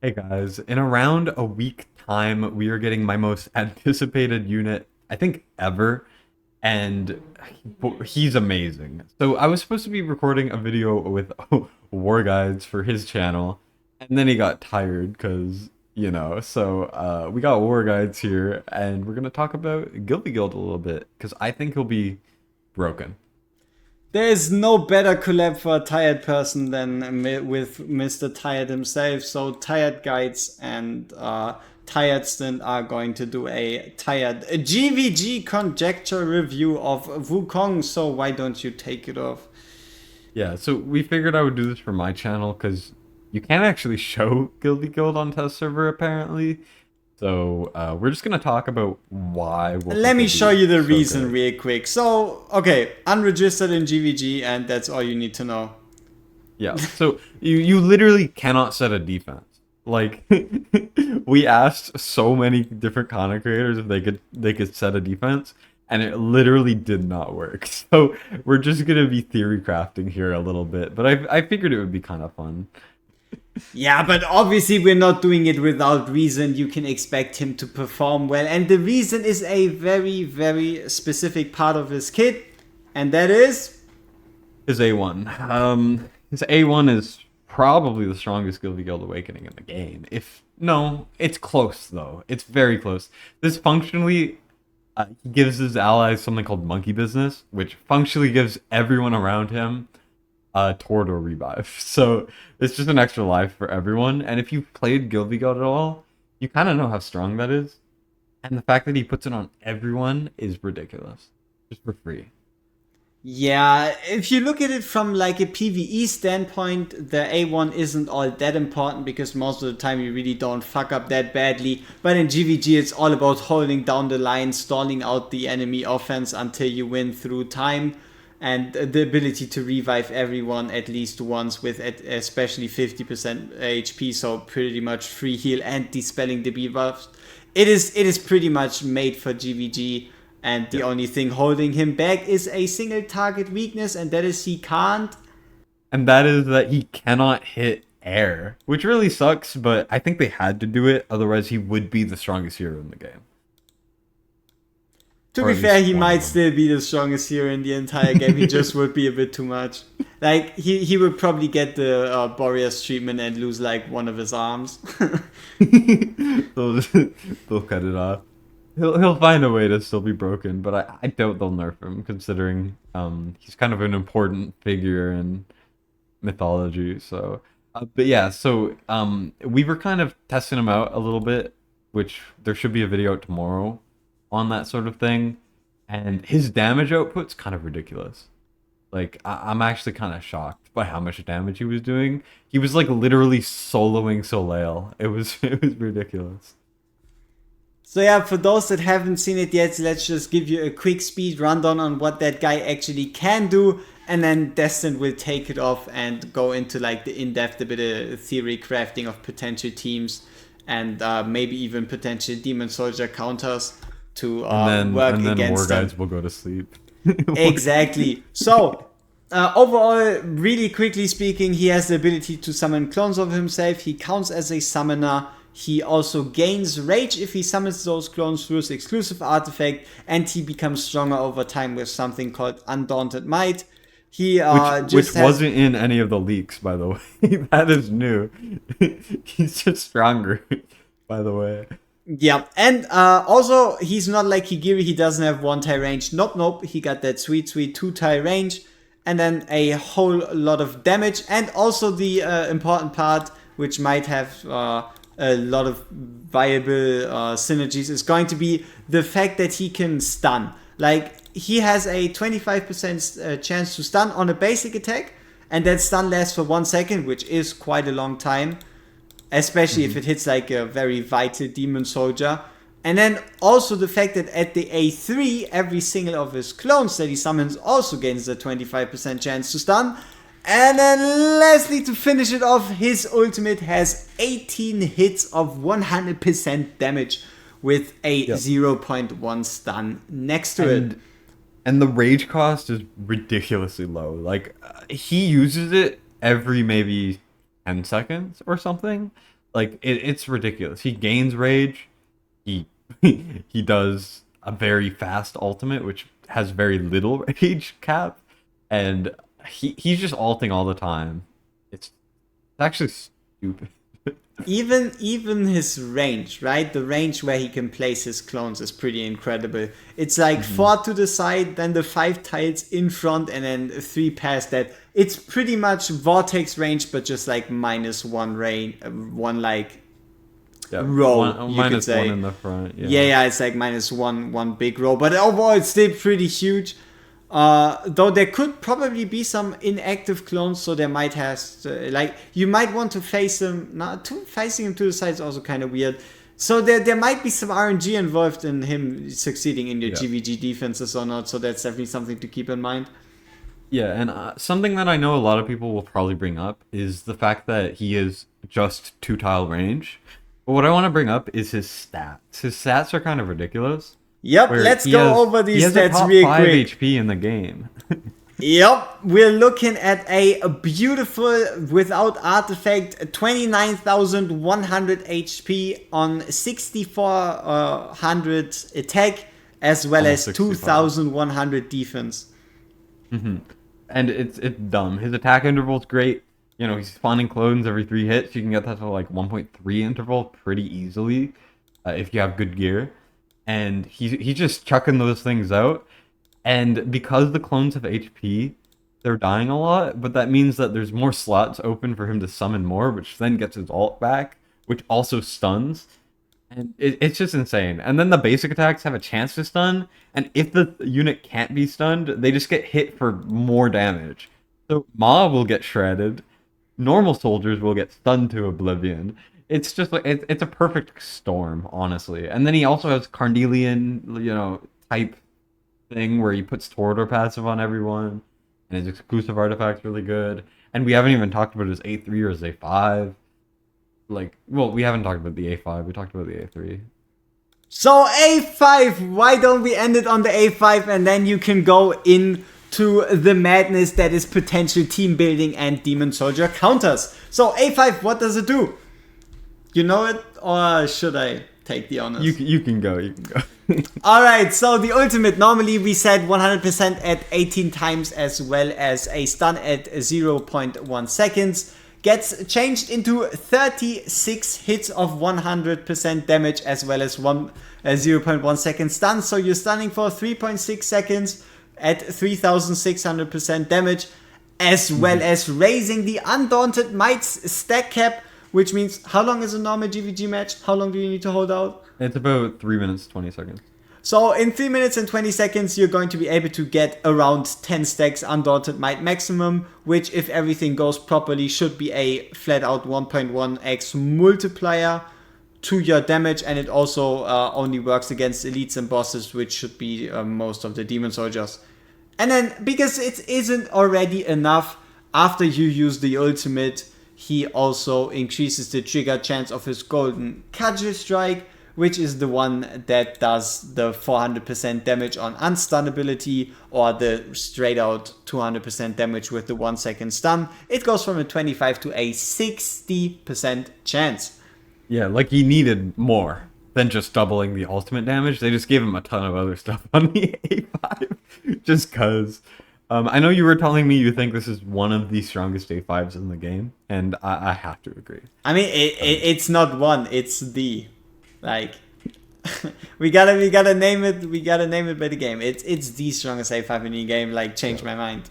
Hey guys, in around a week time, we are getting my most anticipated unit, I think, ever, and he's amazing. So I was supposed to be recording a video with Worguides for his channel, and then he got tired because, we got Worguides here, and we're gonna talk about GvG Guild a little bit, because I think he'll be broken. There is no better collab for a tired person than with Mr. Tired himself. So Tired Guides and Tired Stint are going to do a GvG conjecture review of Wukong. So why don't you take it off? Yeah, so we figured I would do this for my channel, because you can't actually show GvG Guild on test server, apparently. So we're just gonna talk about why will Let me people show be you the so reason good. real quick. So, okay, unregistered in GvG, and that's all you need to know. Yeah. So you literally cannot set a defense. Like we asked so many different content creators if they could set a defense, and it literally did not work. So we're just gonna be theory crafting here a little bit, but I figured it would be kind of fun. Yeah, but obviously we're not doing it without reason. You can expect him to perform well. And the reason is a very, very specific part of his kit. And that is... His A1. His A1 is probably the strongest Guilty Guild Awakening in the game. If no, it's close though. It's very close. This functionally he gives his allies something called monkey business, which functionally gives everyone around him a toward or revive. So it's just an extra life for everyone. And if you've played Guilty Guild at all, you kind of know how strong that is. And the fact that he puts it on everyone is ridiculous, just for free. Yeah, if you look at it from like a PvE standpoint, the A1 isn't all that important because most of the time you really don't fuck up that badly. But in GvG, it's all about holding down the line, stalling out the enemy offense until you win through time. And the ability to revive everyone at least once with especially 50% HP, so pretty much free heal and dispelling the debuffs. It is pretty much made for GvG, and the Yeah. only thing holding him back is a single target weakness, and that is he can't. And that is that he cannot hit air, which really sucks, but I think they had to do it, otherwise he would be the strongest hero in the game. To Or be at fair, least he one of might them. still be the strongest hero in the entire game. He just would be a bit too much. Like he would probably get the Boreas treatment and lose like one of his arms. they'll, they'll cut it off. He'll find a way to still be broken, but I doubt they'll nerf him, considering he's kind of an important figure in mythology. So but yeah, so we were kind of testing him out a little bit, which there should be a video out tomorrow on that sort of thing. And his damage output's kind of ridiculous. Like I'm actually kind of shocked by how much damage he was doing. He was like literally soloing Soleil. It was it was ridiculous. So yeah, for those that haven't seen it yet, let's just give you a quick speed rundown on what that guy actually can do, and then Destined will take it off and go into like the in-depth a bit of theory crafting of potential teams and maybe even potential demon soldier counters to work And then War against them. Guides will go to sleep. Exactly. So, overall, really quickly speaking, he has the ability to summon clones of himself. He counts as a summoner. He also gains rage if he summons those clones through his exclusive artifact, and he becomes stronger over time with something called Undaunted Might. He Which just has... wasn't in any of the leaks, by the way. That is new. He's just stronger, by the way. Yeah, and also he's not like Higiri, he doesn't have one tie range. Nope, nope, he got that sweet, sweet two tie range, and then a whole lot of damage, and also the important part, which might have a lot of viable synergies, is going to be the fact that he can stun. Like, he has a 25% chance to stun on a basic attack, and that stun lasts for 1 second, which is quite a long time, especially if Hmm. it hits like a very vital demon soldier. And then also the fact that at the A3, every single of his clones that he summons also gains a 25% chance to stun. And then lastly, to finish it off, his ultimate has 18 hits of 100% damage with a Yep. zero point 0.1 stun next to it. And and the rage cost is ridiculously low. Like he uses it every maybe 10 seconds or something. Like it's ridiculous. He gains rage. He he does a very fast ultimate, which has very little rage cap, and he's just ulting all the time. It's actually stupid. Even his range, right? The range where he can place his clones is pretty incredible. It's like Mhm. 4 to the side, then the 5 tiles in front, and then 3 past that. It's pretty much vortex range, but just like -1 range, one like Yeah, row, one you could minus one say. in the front. Yeah, Yeah. yeah, it's like -1, one big row, but overall it's still pretty huge. Though there could probably be some inactive clones, so there might have like you might want to face him. Not to facing him to the side is also kind of weird. So there might be some RNG involved in him succeeding in your Yeah. GvG defenses or not. So that's definitely something to keep in mind. Yeah, and something that I know a lot of people will probably bring up is the fact that he is just 2 tile range. But what I want to bring up is his stats. His stats are kind of ridiculous. Yep, Where let's go over he these has a stats top real 5 quick. HP in the game. Yep, we're looking at a beautiful, without artifact, 29,100 HP on 6,400 attack, as well Almost as 65. 2,100 defense. And it's dumb. His attack interval's great. You know, he's spawning clones every 3 hits. You can get that to like 1.3 interval pretty easily if you have good gear. And he's just chucking those things out. And because the clones have HP, they're dying a lot, but that means that there's more slots open for him to summon more, which then gets his ult back, which also stuns. And it's just insane. And then the basic attacks have a chance to stun, and if the unit can't be stunned, they just get hit for more damage. So Ma will get shredded, normal soldiers will get stunned to oblivion. It's just like it's a perfect storm, honestly. And then he also has Carnelian, type thing where he puts Torador passive on everyone, and his exclusive artifact's really good. And we haven't even talked about his A3 or his A5. Like, well, we haven't talked about the A5. We talked about the A3. So A5, why don't we end it on the A5 and then you can go into the madness that is potential team building and demon soldier counters. So A5, what does it do? You know it, or should I take the honors? You can go. You can go. Alright, so the ultimate, normally we said 100% at 18 times as well as a stun at 0.1 seconds. Gets changed into 36 hits of 100% damage as well as 0.1 second stun. So you're stunning for 3.6 seconds at 3600% damage, as well as raising the Undaunted Might's stack cap, which means how long is a normal GvG match? How long do you need to hold out? It's about 3 minutes 20 seconds. So in 3 minutes and 20 seconds, you're going to be able to get around 10 stacks Undaunted Might maximum, which if everything goes properly should be a flat out 1.1x multiplier to your damage, and it also only works against elites and bosses, which should be most of the demon soldiers. And then, because it isn't already enough, after you use the ultimate, he also increases the trigger chance of his golden cudgel strike, which is the one that does the 400% damage on unstunnability, or the straight out 200% damage with the 1 second stun. It goes from a 25 to a 60% chance. Yeah, like he needed more than just doubling the ultimate damage. They just gave him a ton of other stuff on the A5, just cause. I know you were telling me you think this is one of the strongest A5s in the game, and I have to agree. I mean, it's not one, it's the. Like, we gotta name it. We gotta name it by the game. It's the strongest A5 in the game. Like, change my mind.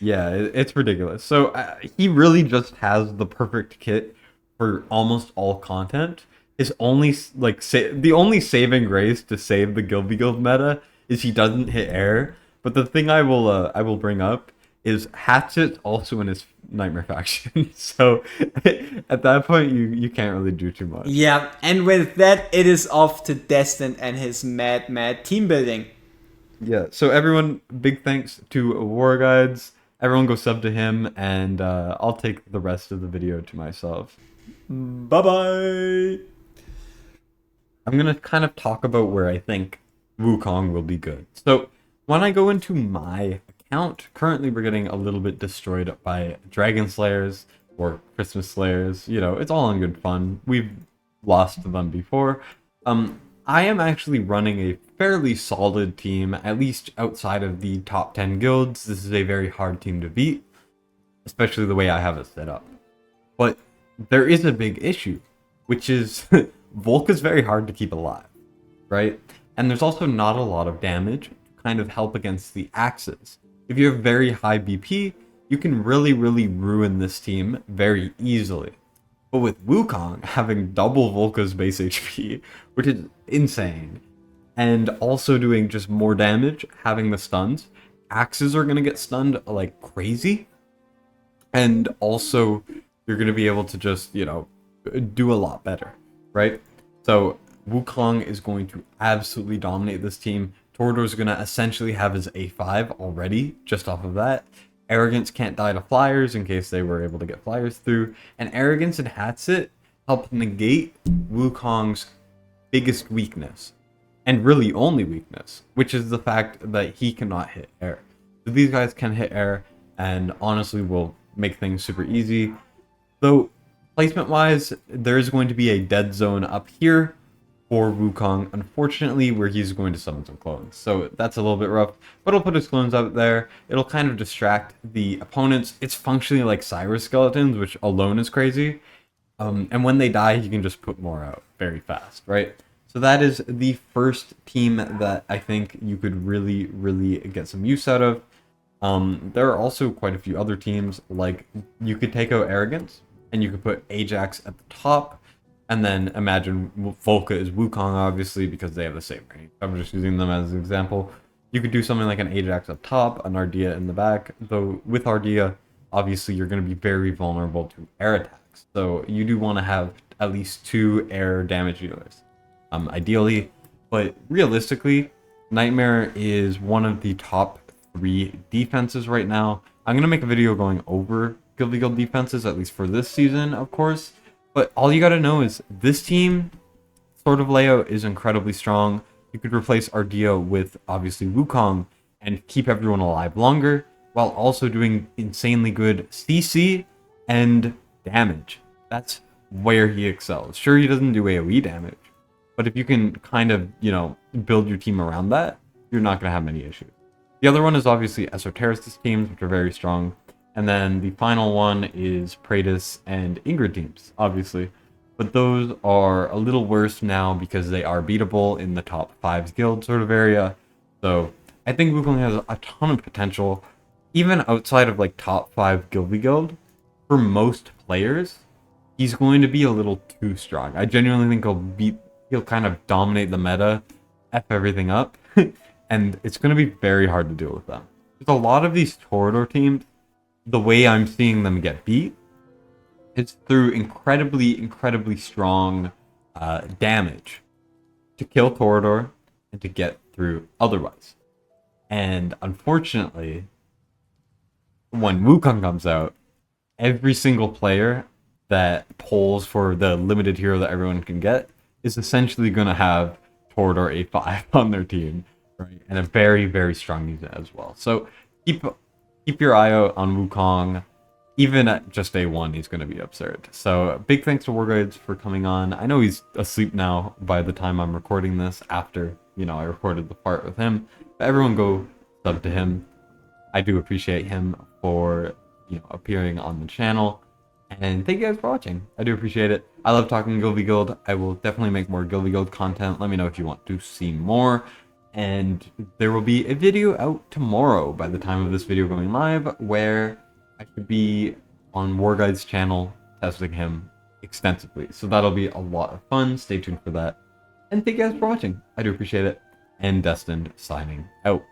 Yeah, it's ridiculous. So he really just has the perfect kit for almost all content. His only the only saving grace to save the Gilby Guild meta is he doesn't hit air. But the thing I will bring up is Hatchet's also in his Nightmare faction. So at that point you can't really do too much. Yeah, and with that, it is off to Destined and his mad team building. Yeah. So everyone, big thanks to Worguides. Everyone go sub to him, and I'll take the rest of the video to myself. Bye bye. I'm gonna kind of talk about where I think Wukong will be good. So when I go into my account, currently we're getting a little bit destroyed by Dragon Slayers. or Christmas Slayers. You know, it's all in good fun. We've lost to them before. I am actually running a fairly solid team, at least outside of the top 10 guilds. This is a very hard team to beat, especially the way I have it set up. But there is a big issue, which is Volk is very hard to keep alive, right? And there's also not a lot of damage to kind of help against the axes. If you have very high BP, you can really, really ruin this team very easily. But with Wukong having double Volka's base HP, which is insane, and also doing just more damage, having the stuns, axes are going to get stunned like crazy. And also, you're going to be able to just, you know, do a lot better, right? So Wukong is going to absolutely dominate this team. Torador is going to essentially have his A5 already, just off of that. Arrogance can't die to flyers in case they were able to get flyers through. And Arrogance and Hatsit help negate Wukong's biggest weakness, and really only weakness, which is the fact that he cannot hit air. So these guys can hit air, and honestly will make things super easy. Though, placement-wise, there is going to be a dead zone up here for Wukong, unfortunately, where he's going to summon some clones. So that's a little bit rough, but he'll put his clones out there. It'll kind of distract the opponents. It's functionally like Cyrus skeletons, which alone is crazy. And when they die, he can just put more out very fast, right? So that is the first team that I think you could really, really get some use out of. There are also quite a few other teams, like you could take out Arrogance, and you could put Ajax at the top, and then imagine Volka is Wukong, obviously, because they have the same range. I'm just using them as an example. You could do something like an Ajax up top, an Ardea in the back, though with Ardea, obviously you're going to be very vulnerable to air attacks. So you do want to have at least 2 air damage dealers, ideally. But realistically, Nightmare is one of the top 3 defenses right now. I'm going to make a video going over GvG defenses, at least for this season, of course. But all you gotta know is this team sort of layout is incredibly strong. You could replace Ardea with obviously Wukong and keep everyone alive longer, while also doing insanely good CC and damage. That's where he excels. Sure, he doesn't do AoE damage, but if you can kind of, you know, build your team around that, you're not gonna have many issues. The other one is obviously Esoteristus teams, which are very strong. And then the final one is Praetus and Ingrid teams, obviously. But those are a little worse now because they are beatable in the top 5 guild sort of area. So I think Wukong has a ton of potential, even outside of like top 5 guild. For most players, he's going to be a little too strong. I genuinely think he'll kind of dominate the meta, F everything up, and it's going to be very hard to deal with them. There's a lot of these Torador teams, the way I'm seeing them get beat, it's through incredibly, incredibly strong damage to kill Torador and to get through otherwise. And unfortunately, when Wukong comes out, every single player that pulls for the limited hero that everyone can get is essentially going to have Torador A5 on their team, right? And a very, very strong unit as well. So keep your eye out on Wukong. Even at just A1, he's going to be absurd. So big thanks to Worguides for coming on. I know he's asleep now by the time I'm recording this, after, you know, I recorded the part with him. But everyone go sub to him. I do appreciate him for, you know, appearing on the channel. And thank you guys for watching. I do appreciate it. I love talking GvG. I will definitely make more GvG content. Let me know if you want to see more. And there will be a video out tomorrow by the time of this video going live, where I should be on Worguides' channel testing him extensively. So that'll be a lot of fun. Stay tuned for that. And thank you guys for watching. I do appreciate it. And Destined signing out.